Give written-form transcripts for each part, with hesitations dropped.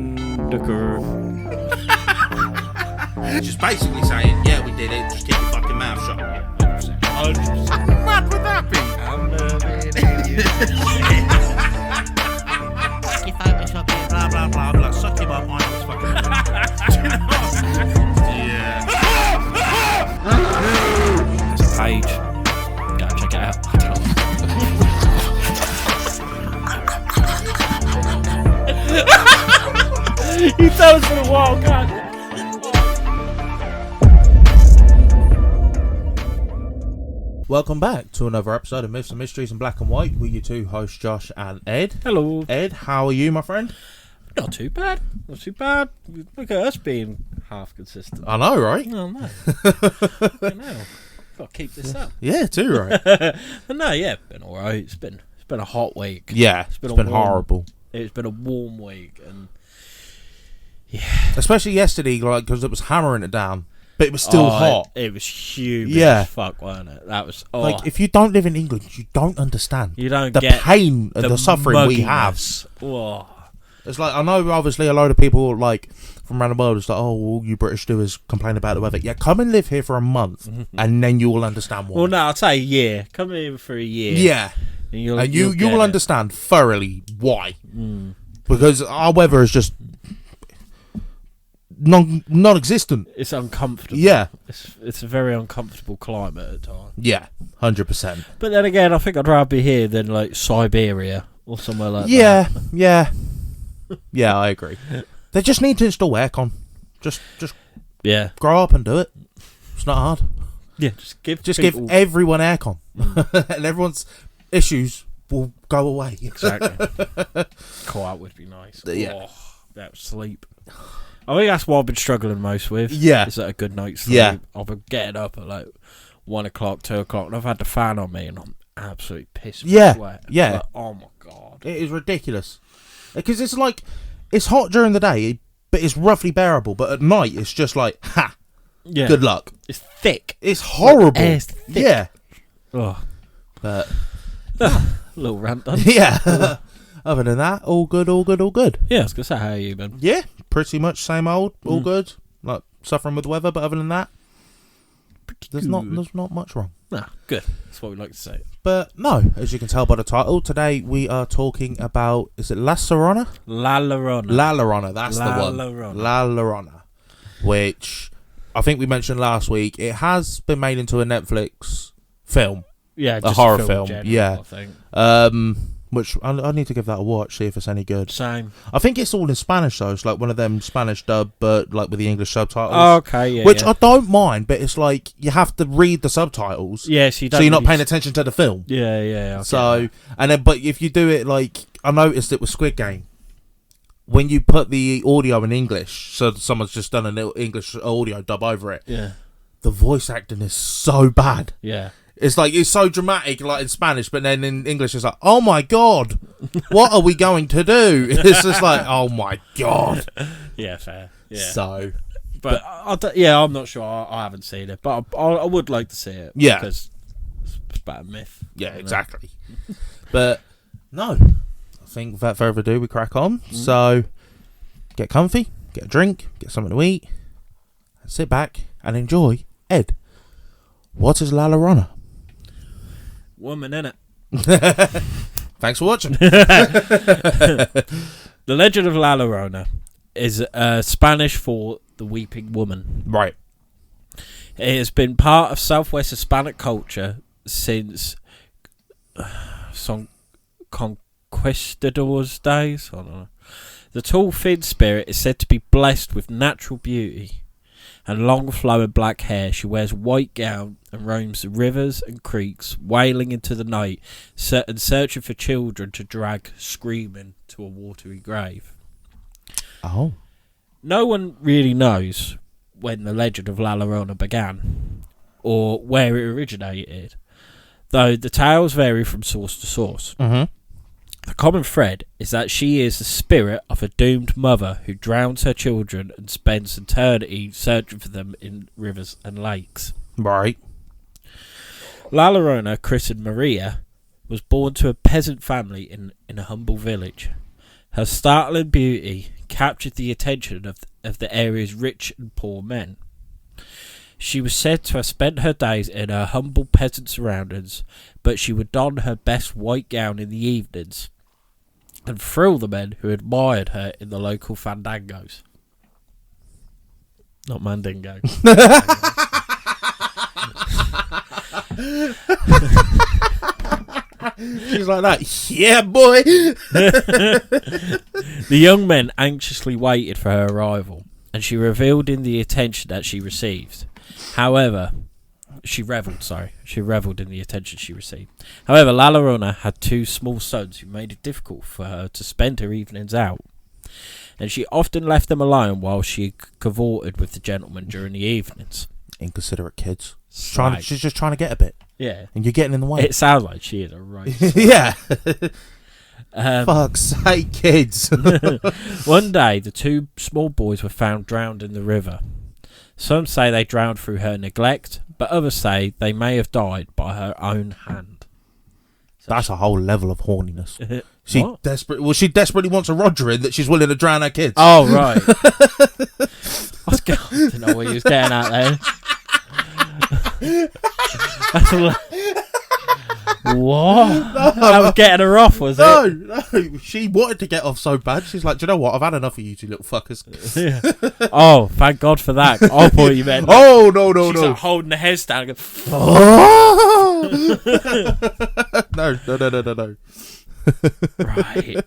Mythical. Just basically saying, yeah, we did it, just keep your fucking mouth shut. Yeah, 100%. How mad would that be? I'm You Photoshop it, blah, blah, blah, blah. Suck him up, I was fucking... Yeah. There's a page. Go check it out. You thought it was for a while, can't you? Welcome back to another episode of Myths and Mysteries in Black and White with your two hosts, Josh and Ed. Hello. Ed, how are you, my friend? Not too bad. Not too bad. Look at us being half consistent. I know, right? Oh, no. I know. Got to keep this up. Yeah, too, right? But no, yeah, been alright. It's been a hot week. Yeah, it's been horrible. It's been a warm week, and yeah, especially yesterday, like because it was hammering it down, but it was still hot. It was humid. Yeah, as fuck, wasn't it? That was like if you don't live in England, you don't understand. You don't the get pain and the suffering we have. Oh. It's like I know, obviously, a load of people like from around the world is like, oh, all you British do is complain about the weather. Yeah, come and live here for a month, and then you will understand why. Well, no, I'll say a year. Come here for a year. Yeah, and you will understand thoroughly why. Because our weather is just non-existent. It's uncomfortable. Yeah, it's a very uncomfortable climate at times. Yeah, 100%. But then again, I think I'd rather be here than like Siberia or somewhere like that. Yeah, I agree. They just need to install aircon. Just grow up and do it. It's not hard. Yeah, give everyone aircon, and everyone's issues will go away. Exactly. Quiet would be nice. Yeah. Oh, that sleep. I think that's what I've been struggling most with. Yeah. Is that a good night's sleep? Yeah. I've been getting up at like 1 o'clock, 2 o'clock, and I've had the fan on me, and I'm absolutely pissed with sweat. Yeah. Like, oh my god. It is ridiculous. Because it's like, it's hot during the day, but it's roughly bearable. But at night, it's just like, ha. Yeah. Good luck. It's thick. It's horrible. The air's thick. Yeah. Oh. But a little rant done. Yeah. Other than that, all good. Yeah, I was going to say, how are you, man? Yeah, pretty much same old, all good. Like, suffering with the weather, but other than that, there's not much wrong. Nah, good. That's what we like to say. But no, as you can tell by the title, today we are talking about, is it La Llorona? La Llorona. La Llorona, that's the one. La Llorona. Which, I think we mentioned last week, it has been made into a Netflix film. Yeah, a horror film. General, yeah. I think. Which I need to give that a watch, see if it's any good. Same. I think it's all in Spanish though. It's like one of them Spanish dub, but like with the English subtitles. Oh, okay, yeah. Which I don't mind, but it's like you have to read the subtitles. Yeah, so you're not paying attention to the film. Yeah. So and then, but if you do it like I noticed it with Squid Game, when you put the audio in English, so someone's just done an English audio dub over it. Yeah. The voice acting is so bad. Yeah. It's like, it's so dramatic, like in Spanish, but then in English it's like, oh my god, what are we going to do? It's just like, oh my god. Yeah, fair. Yeah. So, but I'm not sure. I haven't seen it, but I would like to see it. Yeah, because it's about a myth. Yeah, exactly. But no, I think without further ado, we crack on. So, get comfy, get a drink, get something to eat, and sit back and enjoy. Ed, what is La Llorona? Woman, innit? Thanks for watching. The legend of La Llorona is Spanish for the weeping woman. Right. It has been part of Southwest Hispanic culture since some conquistadors' days. I don't know. The tall, thin spirit is said to be blessed with natural beauty and long flowing black hair. She wears a white gown and roams the rivers and creeks, wailing into the night and searching for children to drag screaming to a watery grave. Oh. No one really knows when the legend of La Llorona began or where it originated, though the tales vary from source to source. Mm-hmm. The common thread is that she is the spirit of a doomed mother who drowns her children and spends eternity searching for them in rivers and lakes. Right. La Llorona, christened Maria, was born to a peasant family in a humble village. Her startling beauty captured the attention of the area's rich and poor men. She was said to have spent her days in her humble peasant surroundings, but she would don her best white gown in the evenings and thrill the men who admired her in the local fandangos. Not mandingo. She's like that. Yeah, boy. The young men anxiously waited for her arrival, and she revelled in the attention that she received. However, she revelled in the attention she received. However, La Llorona had two small sons who made it difficult for her to spend her evenings out, and she often left them alone while she cavorted with the gentlemen during the evenings. Inconsiderate kids. Slag. She's just trying to get a bit. Yeah. And you're getting in the way. It sounds like she is a right. Yeah. Fuck's sake, kids. One day, the two small boys were found drowned in the river. Some say they drowned through her neglect, but others say they may have died by her own hand. So that's a whole level of horniness. She What? she desperately wants a Roger in that she's willing to drown her kids. Oh, right. I didn't know what you was getting at there. What? No, I was getting her off, was it? No. She wanted to get off so bad. She's like, do you know what? I've had enough of you two little fuckers. Yeah. Oh, thank God for that. I thought you meant. Oh, no. She's like holding the heads down and going, Oh! No. right.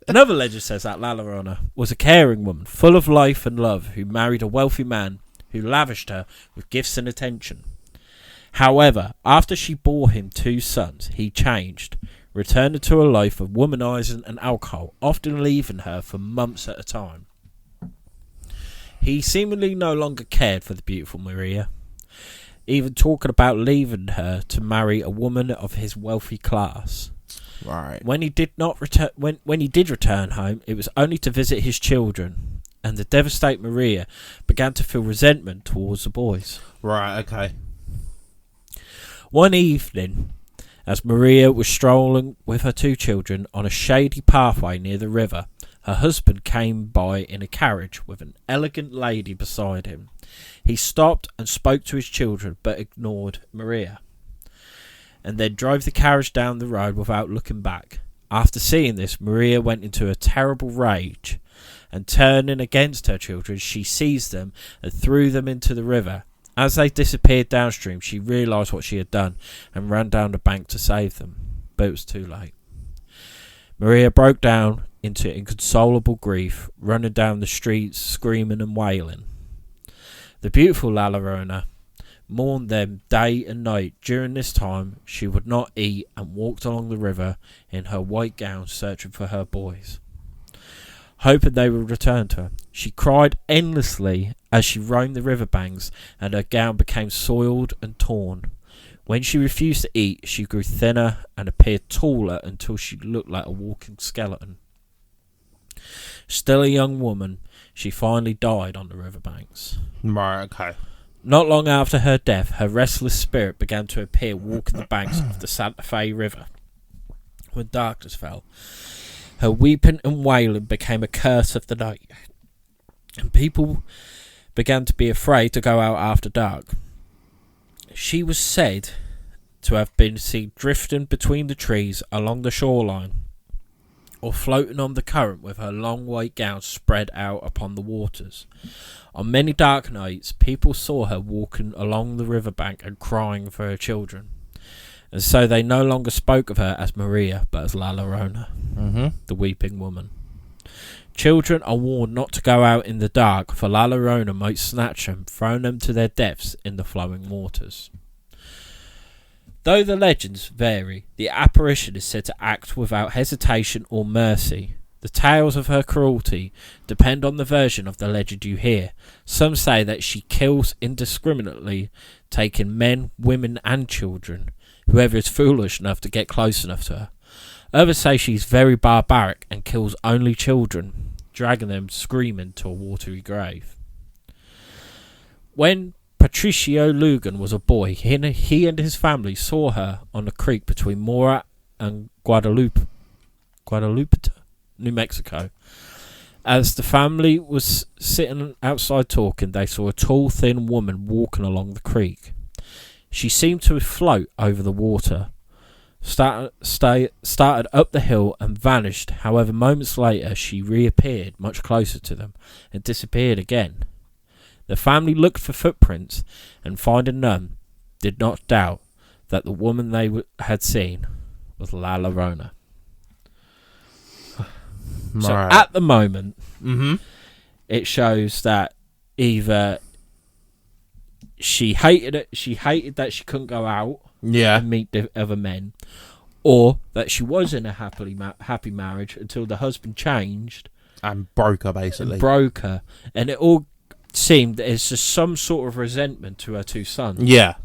Another legend says that La Llorona was a caring woman, full of life and love, who married a wealthy man who lavished her with gifts and attention. However, after she bore him 2 sons, he changed, returning to a life of womanizing and alcohol, often leaving her for months at a time. He seemingly no longer cared for the beautiful Maria, even talking about leaving her to marry a woman of his wealthy class. Right. When he did not return, when he did return home, it was only to visit his children, and the devastated Maria began to feel resentment towards the boys. Right. Okay. One evening, as Maria was strolling with her 2 children on a shady pathway near the river, her husband came by in a carriage with an elegant lady beside him. He stopped and spoke to his children, but ignored Maria, and then drove the carriage down the road without looking back. After seeing this, Maria went into a terrible rage, and turning against her children, she seized them and threw them into the river. As they disappeared downstream, she realised what she had done and ran down the bank to save them, but it was too late. Maria broke down into inconsolable grief, running down the streets, screaming and wailing. The beautiful La Llorona mourned them day and night. During this time, she would not eat and walked along the river in her white gown, searching for her boys, hoping they would return to her. She cried endlessly as she roamed the riverbanks, and her gown became soiled and torn. When she refused to eat, she grew thinner and appeared taller until she looked like a walking skeleton. Still a young woman, she finally died on the riverbanks. Right. Okay. Not long after her death, her restless spirit began to appear walking the banks of the Santa Fe River. When darkness fell, her weeping and wailing became a curse of the night, and people began to be afraid to go out after dark. She was said to have been seen drifting between the trees along the shoreline, or floating on the current with her long white gown spread out upon the waters. On many dark nights, people saw her walking along the riverbank and crying for her children, and so they no longer spoke of her as Maria, but as La Llorona, the weeping woman. Children are warned not to go out in the dark, for La Llorona might snatch them, throwing them to their deaths in the flowing waters. Though the legends vary, the apparition is said to act without hesitation or mercy. The tales of her cruelty depend on the version of the legend you hear. Some say that she kills indiscriminately, taking men, women and children, whoever is foolish enough to get close enough to her. Others say she's very barbaric and kills only children, dragging them screaming to a watery grave. When Patricio Lugan was a boy, he and his family saw her on a creek between Mora and Guadalupe, New Mexico. As the family was sitting outside talking, they saw a tall, thin woman walking along the creek. She seemed to float over the water, started up the hill and vanished. However, moments later, she reappeared much closer to them and disappeared again. The family looked for footprints and, finding none, did not doubt that the woman they had seen was La Llorona. Right. So at the moment, it shows that either she hated it, she hated that she couldn't go out and meet the other men, or that she was in a happy marriage until the husband changed and broke her, basically. And it all seemed that it's just some sort of resentment to her two sons. Yeah.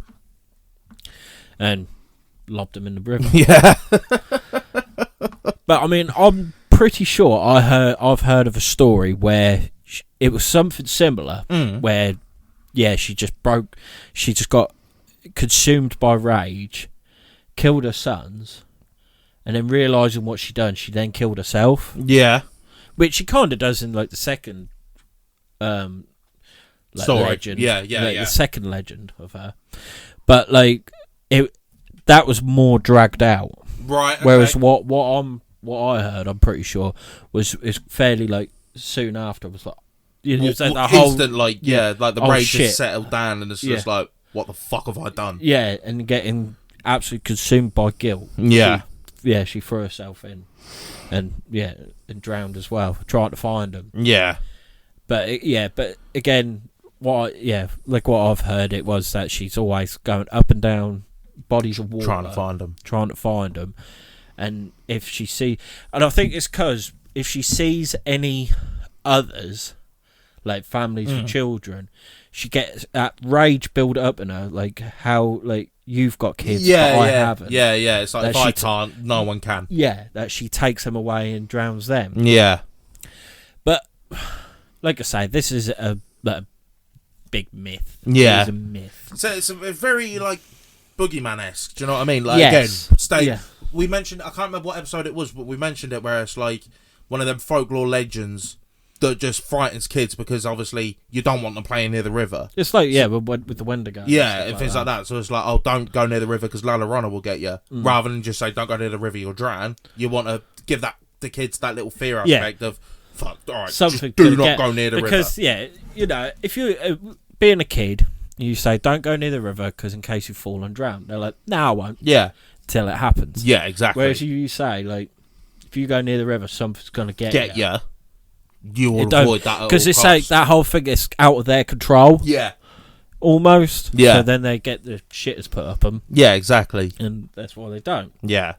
And lobbed them in the river. Yeah. But I mean, I'm pretty sure I've heard of a story where it was something similar, where she just got consumed by rage, killed her sons, and then realising what she'd done, she then killed herself. Yeah. Which she kind of does in like the second legend. Yeah. The second legend of her. But like that was more dragged out. Right. Okay. Whereas what I heard, I'm pretty sure, is fairly like soon after. Was like the whole instant, like like the rage shit. just settled down, and it's just like, what the fuck have I done? Yeah, and getting absolutely consumed by guilt. Yeah. She threw herself in, and drowned as well, trying to find them. Yeah. But again, what I've heard, it was that she's always going up and down bodies of water, trying to find them. And if she and I think it's because if she sees any others, like families with children, she gets that rage build up in her, like how like you've got kids, but I haven't. Yeah. It's like, if I can't, no one can. Yeah, that she takes them away and drowns them. Yeah. But like I say, this is a big myth. Yeah. It's a myth. So it's a very like boogeyman-esque. Do you know what I mean? Like Yes. again, we mentioned, I can't remember what episode it was, but we mentioned it where it's like one of them folklore legends that just frightens kids because obviously you don't want them playing near the river. It's like with the Wendigo. Yeah, and things like that. So it's like, oh, don't go near the river because La Llorona will get you. Rather than just say, don't go near the river, you'll drown. You want to give the kids that little fear aspect of, fuck, all right, something. Just do not go near the river. Because if you being a kid, you say don't go near the river because in case you fall and drown, they're like, no, I won't. Yeah. Till it happens. Yeah, exactly. Whereas you say, like, if you go near the river, something's going to get you. You will avoid that because it's like that whole thing is out of their control. Yeah. Almost. Yeah. So then they get the shitters put up them. Yeah, exactly. And that's why they don't. Yeah.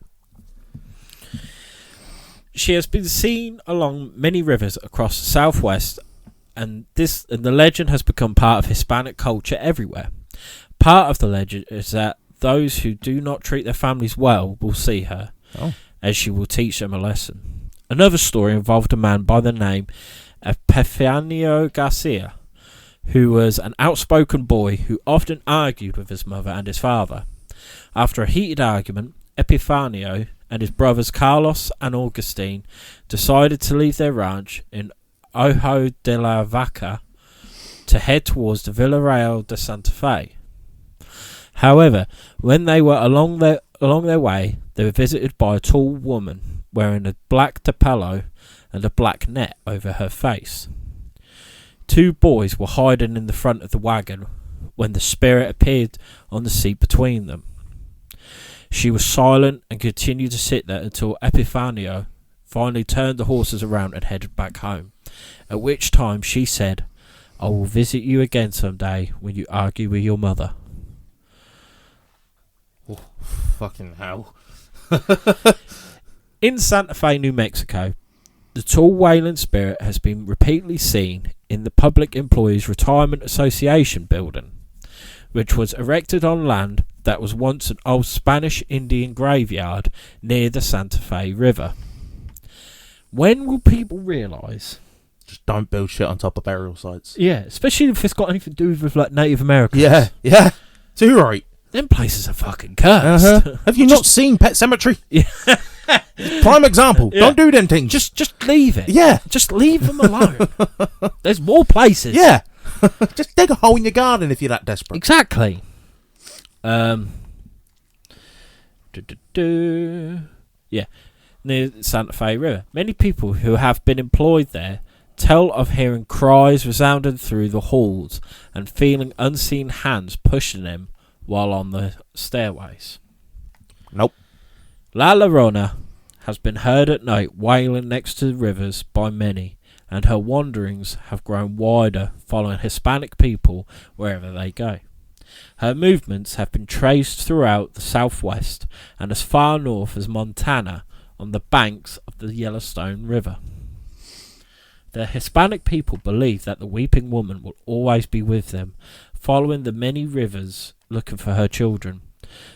She has been seen along many rivers across the southwest, and the legend has become part of Hispanic culture everywhere. Part of the legend is that those who do not treat their families well will see her, as she will teach them a lesson. Another story involved a man by the name of Epifanio Garcia, who was an outspoken boy who often argued with his mother and his father. After a heated argument, Epifanio and his brothers Carlos and Augustine decided to leave their ranch in Ojo de la Vaca to head towards the Villarreal de Santa Fe. However, when they were along their way, they were visited by a tall woman wearing a black tapelo and a black net over her face. Two boys were hiding in the front of the wagon when the spirit appeared on the seat between them. She was silent and continued to sit there until Epifanio finally turned the horses around and headed back home, at which time she said, "I will visit you again someday when you argue with your mother." Oh, fucking hell. In Santa Fe, New Mexico, the tall wailing spirit has been repeatedly seen in the Public Employees Retirement Association building, which was erected on land that was once an old Spanish Indian graveyard near the Santa Fe River. When will people realise? Just don't build shit on top of burial sites. Yeah, especially if it's got anything to do with like Native Americans. Yeah. Too right. Them places are fucking cursed. Have you not seen Pet Cemetery? Yeah. Prime example. Yeah. Don't do them things. Just leave it. Yeah. Just leave them alone. There's more places. Yeah. Just dig a hole in your garden if you're that desperate. Exactly. Yeah. Near the Santa Fe River. Many people who have been employed there tell of hearing cries resounding through the halls and feeling unseen hands pushing them while on the stairways. Nope. La Llorona has been heard at night wailing next to the rivers by many, and her wanderings have grown wider following Hispanic people wherever they go. Her movements have been traced throughout the southwest and as far north as Montana on the banks of the Yellowstone River. The Hispanic people believe that the weeping woman will always be with them, following the many rivers looking for her children.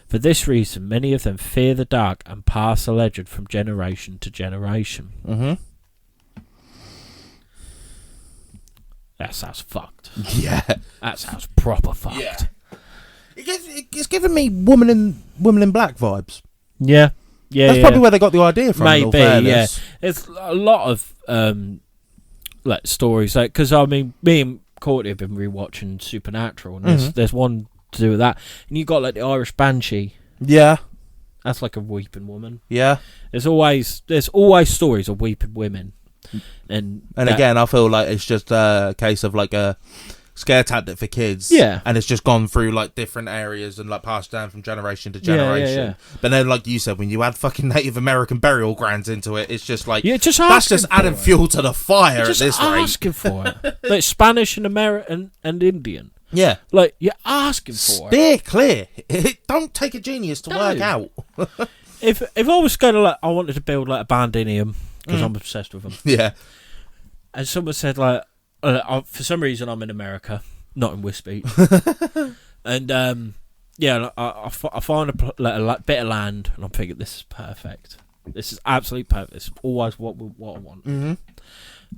For this reason, many of them fear the dark and pass the legend from generation to generation. Mm-hmm. That sounds fucked. Yeah. That sounds proper fucked. Yeah. It's giving me woman in black vibes. Yeah. Yeah, That's probably where they got the idea from. Maybe, yeah. It's a lot of like stories, like because I mean, me and Courtney have been rewatching Supernatural, and there's one to do with that, and you got like the Irish Banshee. Yeah, that's like a weeping woman. Yeah, there's always stories of weeping women, and again, I feel like it's just a case of like a scare tactic for kids. Yeah, and it's just gone through like different areas and like passed down from generation to generation. Yeah. But then, like you said, when you add fucking Native American burial grounds into it, it's just like that's just adding fuel to the fire at this rate. Asking for it, like Spanish and American and Indian. Yeah, like you're asking for it. Steer clear. It don't take a genius to work out. If I was going to I wanted to build like a bandinium because I'm obsessed with them. Yeah, and someone said like. For some reason, I'm in America, not in Wisbeach, and I find a bit of land, and I'm thinking this is perfect. This is absolutely perfect. It's always what I want. Mm-hmm.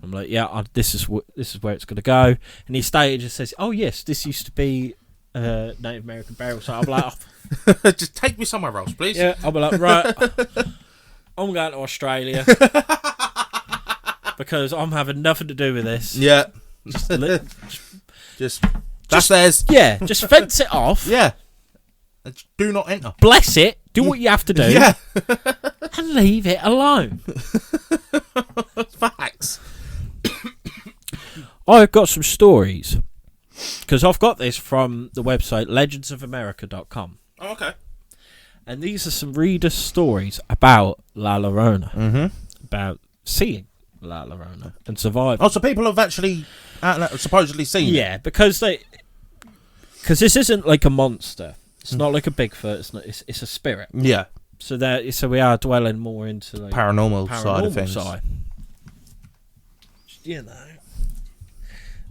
I'm like, this is where it's going to go. And the estate agent says, "Oh yes, this used to be Native American burial." So I'm like, just take me somewhere else, please. Yeah, I'll be like, right, I'm going to Australia. Because I'm having nothing to do with this. Yeah. Just that's theirs. Yeah, just fence it off. Yeah. Do not enter. Bless it. Do what you have to do. Yeah. And leave it alone. Facts. I've got some stories. Because I've got this from the website legendsofamerica.com. Oh, okay. And these are some reader stories about La Llorona. Mm-hmm. About seeing La Llorona and surviving. Oh, so people have actually supposedly seen it? Yeah, because this isn't like a monster. It's not like a Bigfoot. It's a spirit. Yeah. So we are dwelling more into like paranormal side of things. Side. You know,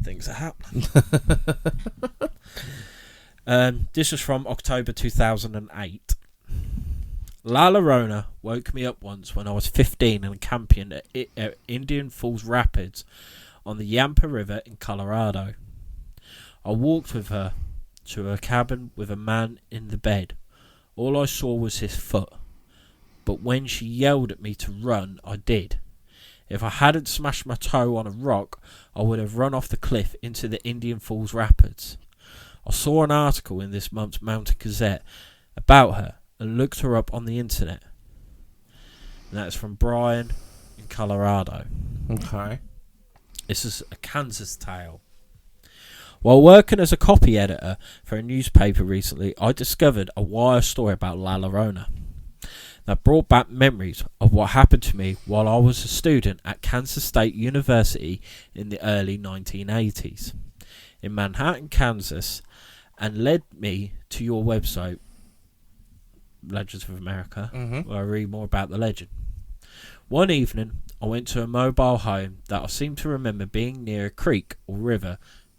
things are happening. This was from October 2008. La Llorona woke me up once when I was 15 and camping at Indian Falls Rapids on the Yampa River in Colorado. I walked with her to a cabin with a man in the bed. All I saw was his foot. But when she yelled at me to run, I did. If I hadn't smashed my toe on a rock, I would have run off the cliff into the Indian Falls Rapids. I saw an article in this month's Mountain Gazette about her and looked her up on the internet. And that's from Brian in Colorado. Okay. This is a Kansas tale. While working as a copy editor for a newspaper recently, I discovered a wire story about La Llorona that brought back memories of what happened to me while I was a student at Kansas State University in the early 1980s in Manhattan, Kansas, and led me to your website, Legends of America, where I read more about the legend. One evening, I went to a mobile home that I seem to remember being near a creek or river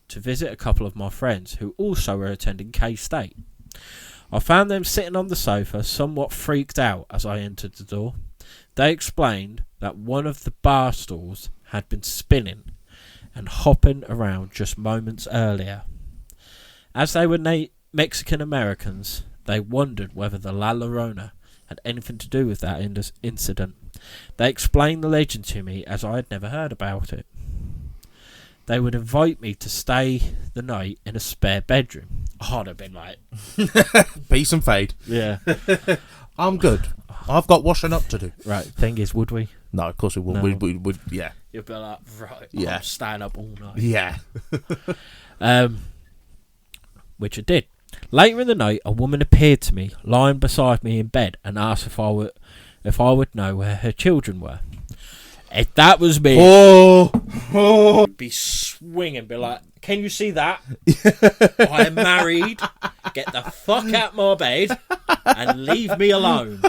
to visit a couple of my friends who also were attending K-State. I found them sitting on the sofa, somewhat freaked out as I entered the door. They explained that one of the bar stools had been spinning and hopping around just moments earlier. As they were Mexican Americans, they wondered whether the La Llorona had anything to do with that incident. They explained the legend to me as I had never heard about it. They would invite me to stay the night in a spare bedroom. I'd have been like... Peace and fade. Yeah. I'm good. I've got washing up to do. Right, thing is, would we? No, of course we wouldn't. No. We would, yeah. You'd be like, right, Yeah. I'm staying up all night. Yeah. Which I did. Later in the night, a woman appeared to me, lying beside me in bed, and asked if I would know where her children were. If that was me, I'd be swinging, be like, can you see that? I am married. Get the fuck out my bed and leave me alone.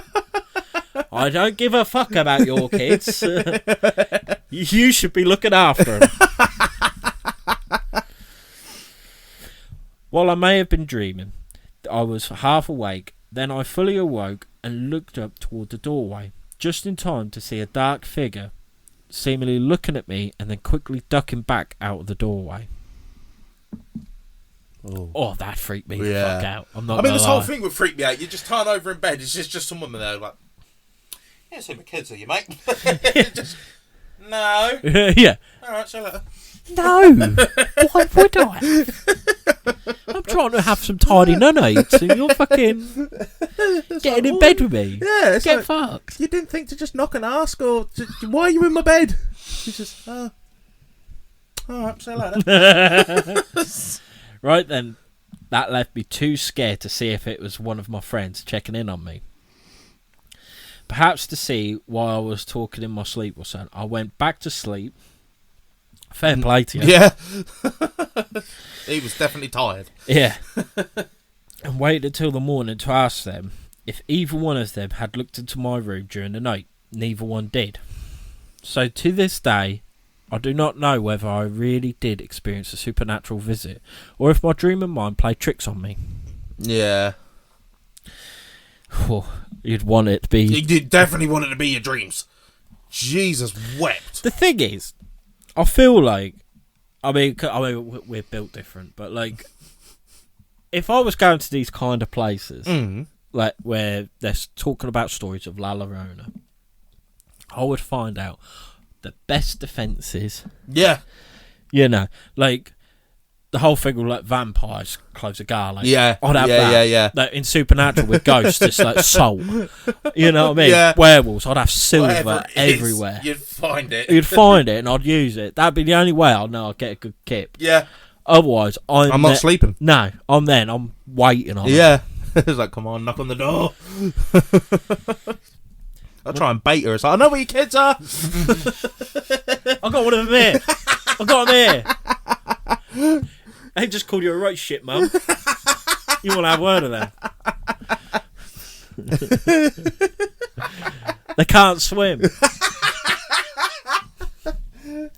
I don't give a fuck about your kids. You should be looking after them. While I may have been dreaming, I was half awake. Then I fully awoke and looked up toward the doorway, just in time to see a dark figure seemingly looking at me and then quickly ducking back out of the doorway. Oh, that freaked me the fuck out. I'm not. I mean, this whole lie. thing would freak me out. You just turn over in bed. It's just some woman there, like, yeah, see my kids, are you, mate? Just, no. Yeah. All right, see you later. No. Why would I? I'm trying to have some tidy nights, and you're fucking getting in bed with me. Yeah, it's Get like, fucked. you didn't think to just knock and ask, or why are you in my bed? You just, all right, see you later. Right then, that left me too scared to see if it was one of my friends checking in on me. Perhaps to see why I was talking in my sleep or something, I went back to sleep. Fair play to you. Yeah. He was definitely tired. Yeah. And waited until the morning to ask them if either one of them had looked into my room during the night. Neither one did. So to this day, I do not know whether I really did experience a supernatural visit or if my dreaming mind played tricks on me. Yeah. Oh, you'd want it to be... You did definitely want it to be your dreams. Jesus wept. The thing is, I feel like... I mean, we're built different, but like... If I was going to these kind of places, like where they're talking about stories of La Llorona, I would find out the best defences. Yeah. You know, like the whole thing with like vampires close a gar. Like, Yeah. I'd have that. Yeah. Like, in Supernatural with ghosts, it's like soul. You know what I mean? Yeah. Werewolves, I'd have silver Whatever it is, everywhere. You'd find it. You'd find it and I'd use it. That'd be the only way I'd know I'd get a good kip. Yeah. Otherwise, I'm not sleeping. No, I'm waiting on it. Yeah. It's like, come on, knock on the door. I'll try and bait her. It's like, I know where your kids are. I got one of them here. I got them here. They just called you a right shit, mum. You want to have a word of them? They can't swim.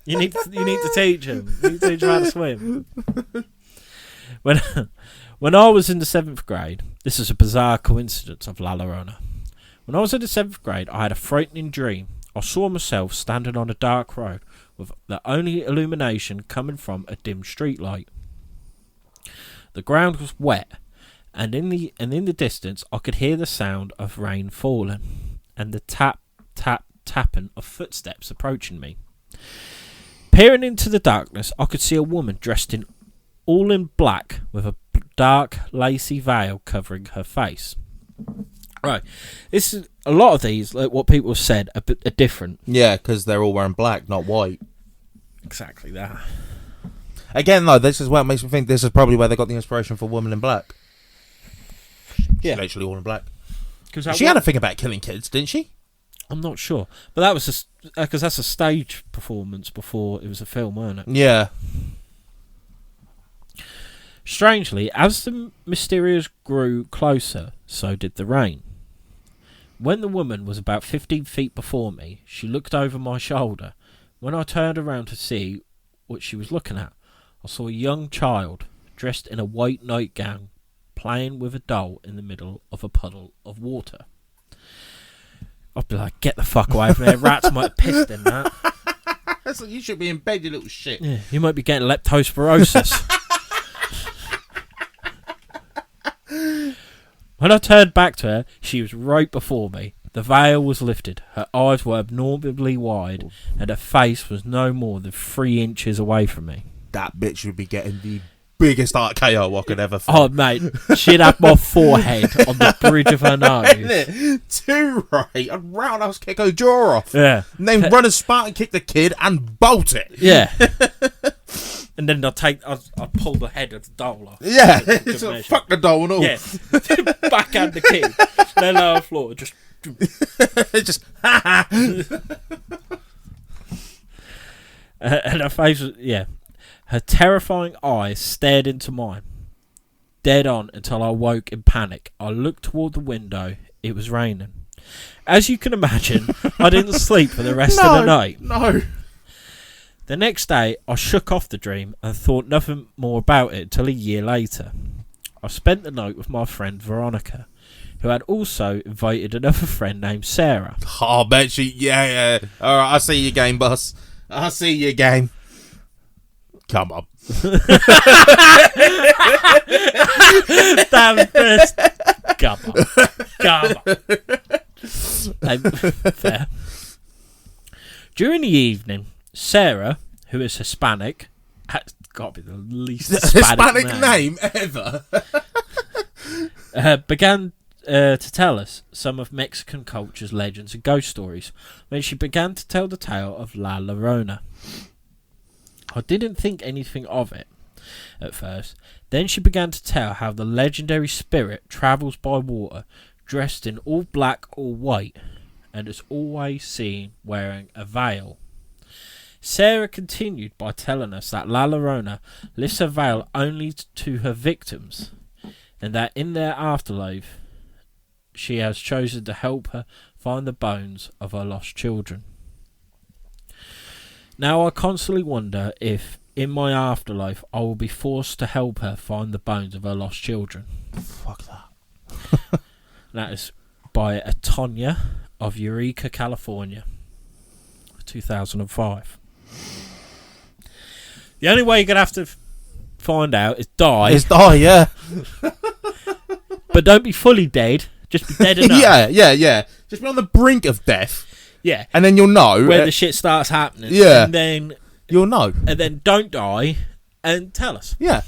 You need to teach them. You need to teach them how to swim. When I was in the 7th grade, this is a bizarre coincidence of La Llorona. When I was in the 7th grade, I had a frightening dream. I saw myself standing on a dark road with the only illumination coming from a dim street light. The ground was wet, and in the distance I could hear the sound of rain falling and the tapping of footsteps approaching me. Peering into the darkness, I could see a woman dressed all in black with a dark lacy veil covering her face. Right, this is a lot of these, like what people have said, are different. Yeah, because they're all wearing black, not white. Exactly that. Again, though, this is what makes me think this is probably where they got the inspiration for Woman in Black. Yeah, She's literally all in black. Because She had a thing about killing kids, didn't she? I'm not sure, but that was because that's a stage performance before it was a film, weren't it? Yeah. Strangely, as the mysterious grew closer, so did the rain. When the woman was about 15 feet before me, she looked over my shoulder. When I turned around to see what she was looking at, I saw a young child dressed in a white nightgown playing with a doll in the middle of a puddle of water. I'd be like, get the fuck away from there. Rats might have pissed in that. That's like, you should be in bed, you little shit. Yeah, you might be getting leptospirosis. When I turned back to her, she was right before me. The veil was lifted, her eyes were abnormally wide, and her face was no more than 3 inches away from me. That bitch would be getting the biggest RKO I could ever find. Oh, mate, she'd have my forehead on the bridge of her nose. Too right. I'd roundhouse kick her jaw off. Yeah. And then run a Spartan kick the kid and bolt it. Yeah. And then I'd pull the head of the doll off. Yeah. Fuck the doll and all. Yeah. Backhand the kid. Then on the floor, just... just and her face was, her terrifying eyes stared into mine, dead on, until I woke in panic. I looked toward the window. It was raining. As you can imagine, I didn't sleep for the rest of the night. No. The next day, I shook off the dream and thought nothing more about it until a year later. I spent the night with my friend Veronica, who had also invited another friend named Sarah. Oh, I bet she... Yeah. All right, I see your game, boss. I see your game. Come on. Damn first. Come on. Fair. During the evening, Sarah, who is Hispanic... That's got to be the least Hispanic name ever. Began to tell us some of Mexican culture's legends and ghost stories when she began to tell the tale of La Llorona. I didn't think anything of it at first. Then she began to tell how the legendary spirit travels by water, dressed in all black or white, and is always seen wearing a veil. Sarah continued by telling us that La Llorona lifts her veil only to her victims, and that in their afterlife she has chosen to help her find the bones of her lost children. Now I constantly wonder if, in my afterlife, I will be forced to help her find the bones of her lost children. Fuck that. That is by Tonya of Eureka, California, 2005. The only way you're going to have to find out is die. Yeah. But don't be fully dead. Just be dead enough. Yeah. Just be on the brink of death. Yeah. And then you'll know. Where the shit starts happening. Yeah. And then... You'll know. And then don't die and tell us. Yeah.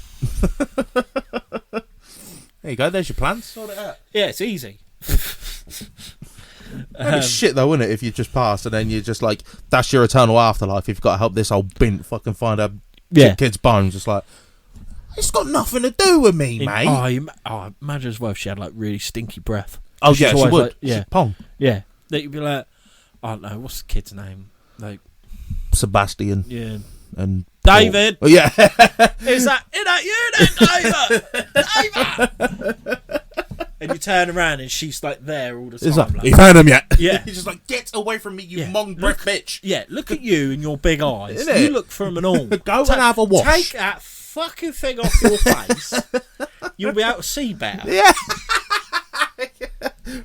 There you go. There's your plans. Sort it out. Yeah, it's easy. That'd be shit though, wouldn't it? If you just passed and then you're just like, that's your eternal afterlife. You've got to help this old bint fucking find her kid's bones. It's like, it's got nothing to do with me, mate. Imagine as well if she had like really stinky breath. Oh yeah, she would. Like, yeah, Pong. Yeah, that you'd be like, I don't know, what's the kid's name? Like Sebastian. Yeah. And David. Oh, yeah. Is that you then, David? And you turn around and she's like there all the time. You found him yet? Yeah. He's just like, get away from me, you mong breath bitch. Yeah, look at you and your big eyes. Isn't it? You look from and all. Go and have a wash. Take that fucking thing off your face. You'll be able to see better. Yeah.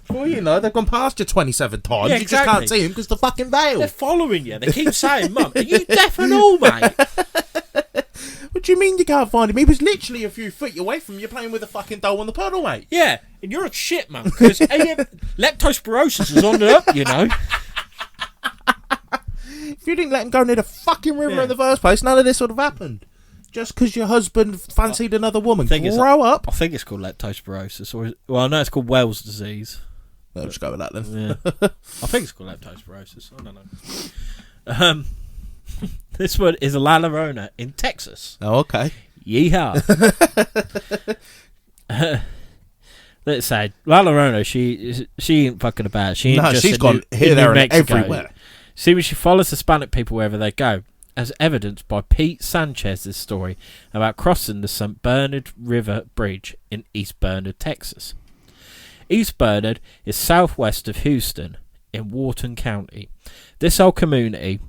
Well, you know, they've gone past you 27 times. Yeah, You just can't see him because the fucking veil. They're following you. They keep saying, Mum, are you deaf and all, mate? What do you mean you can't find him? He was literally a few feet away from you playing with a fucking doll on the puddle, mate. Yeah, and you're a shit, Mum, because leptospirosis is on the up, you know. If you didn't let him go near the fucking river in the first place, none of this would have happened. Just because your husband fancied another woman. Grow up. I think it's called leptospirosis. I know it's called Wells disease. Let's just go with that then. Yeah. I think it's called leptospirosis. I don't know. This one is La Llorona in Texas. Oh, okay. Yeehaw. Let's say La Llorona, she ain't fucking about. She's gone here, there, and everywhere. See, when she follows Hispanic people wherever they go, as evidenced by Pete Sanchez's story about crossing the St. Bernard River Bridge in East Bernard, Texas. East Bernard is southwest of Houston in Wharton County. This old community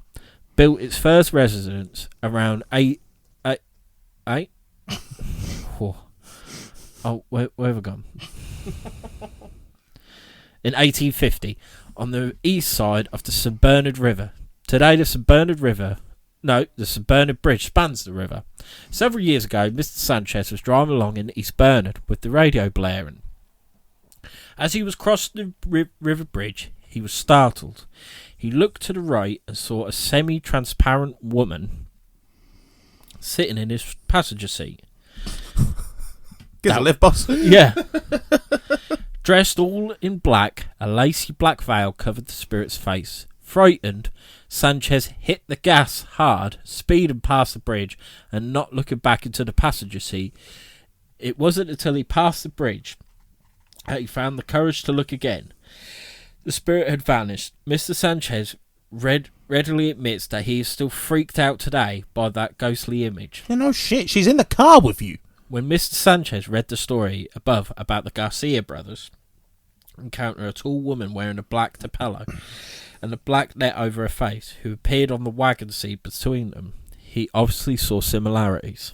built its first residence around eight. Oh, where have I gone? In 1850, on the east side of the St. Bernard River. Today, the St. Bernard Bridge spans the river. Several years ago, Mr. Sanchez was driving along in East Bernard with the radio blaring. As he was crossing the river bridge, he was startled. He looked to the right and saw a semi-transparent woman sitting in his passenger seat. Get a lift, boss. Yeah. Dressed all in black, a lacy black veil covered the spirit's face. Frightened, Sanchez hit the gas hard, speeding past the bridge and not looking back into the passenger seat. It wasn't until he passed the bridge that he found the courage to look again. The spirit had vanished. Mr. Sanchez readily admits that he is still freaked out today by that ghostly image. You know, shit, she's in the car with you. When Mr. Sanchez read the story above about the Garcia brothers encounter a tall woman wearing a black tapello and a black net over her face who appeared on the wagon seat between them, he obviously saw similarities.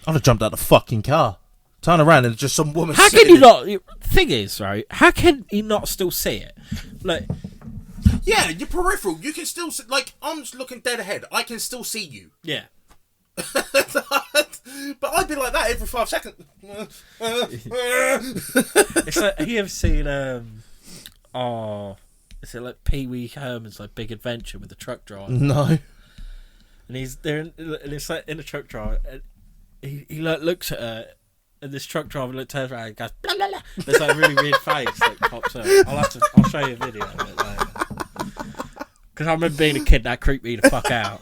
I'd have jumped out the fucking car. Turn around and just some woman. How can you not? Thing is, right? How can he not still see it? Like, yeah, your peripheral. You can still see, like, I'm just looking dead ahead. I can still see you. yeah. But I'd be like that every 5 seconds. It's like, have you ever seen is it like Pee Wee Herman's like Big Adventure with the truck driver? No. And he's there, and it's like in a truck driver, and he like looks at her, and this truck driver turns around and goes blah blah blah. There's like a really weird face that pops up. I'll show you a video of it later. Because I remember being a kid, that creeped me the fuck out.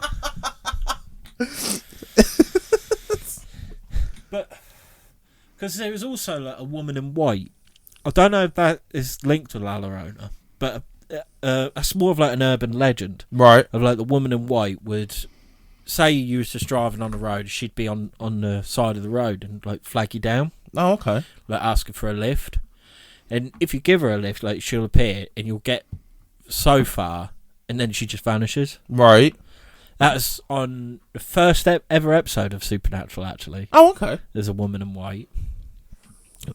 But because there was also like a woman in white. I don't know if that is linked to La Llorona, but that's more of like an urban legend, Right. of like the woman in white would say you was just driving on the road, she'd be on the side of the road and like flag you down, Oh, okay. like asking for a lift. And if you give her a lift, like she'll appear and you'll get so far, and then she just vanishes. Right. That's on the first ever episode of Supernatural. Actually, Oh, okay. there's a woman in white,